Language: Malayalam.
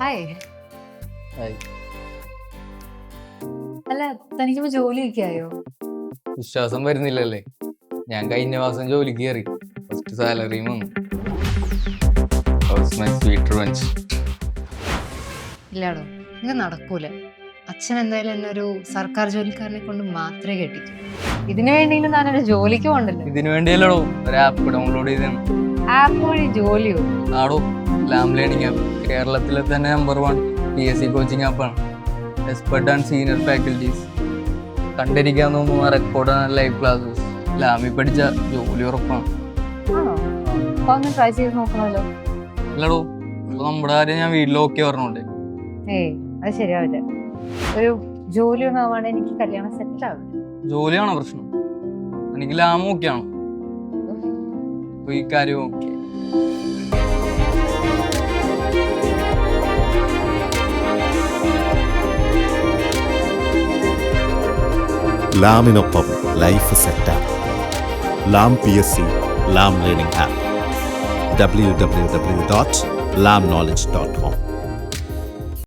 ഹായ്. ഹായ്. അല്ല, തനിക്കിപ്പോ ജോലിയൊക്കെ ആയോ? വിശ്വാസം വരുന്നില്ലല്ലേ? ഞാൻ കഴിഞ്ഞ മാസം ജോലിക്ക് കയറി. ഫസ്റ്റ് സാലറിയും വന്നു. Sweet revenge. ഇല്ലാടോ, ഇത് നടക്കൂല. അച്ഛൻ എന്തായാലും എന്നെ ഒരു സർക്കാർ ജോലിക്കാരനെ കൊണ്ട് മാത്രമേ കെട്ടിക്കൂ. ഇതിനു വേണ്ടിയും ഞാനൊരു ജോലിക്ക് പോകണ്ടല്ലോ. ഇതിനു വേണ്ടിയല്ലോ ഒരു ആപ്പ് ഡൗൺലോഡ് ചെയ്താണ്. ആപ്പ് വഴി ജോലിയോ? ആടോ, ലാം ലേണിംഗ് ആപ്പ്. കേരളത്തിലെ തന്നെ നമ്പർ 1 PSC കോച്ചിങ് ആപ്പാണ്. Expert and senior faculties. കണ്ടിരിക്കാൻ തോന്നുന്ന റെക്കോർഡ് ലൈവ് ക്ലാസ്സസ്. ലാമിൽ പഠിച്ച ജോലി ഉറപ്പാണ്. ആണോ? അപ്പൊ ഒന്ന് ട്രൈ ചെയ്ത് നോക്കണമല്ലോ. അല്ലടോ, ഇപ്പൊ നമ്മുടെ കാര്യം ഞാൻ വീട്ടിൽ ഓക്കെ പറഞ്ഞോണ്ടേ. ഏയ്, അത് ശരിയാവില്ല. ഒരു ജോലി ഒന്നും ആവാണ്ട് എനിക്ക് കല്യാണം സെറ്റ് ആവില്ല. ജോലിയാണോ പ്രശ്നം? എനിക്ക് ലാം ഓക്കെ ആണോ? ഈ കാര്യം ഓക്കെ. ലാമിനൊപ്പം ലൈഫ് സെറ്റാണ്. ലാം PSC ലാം ലേണിംഗ് ആപ്പ്. www.lamknowledge.com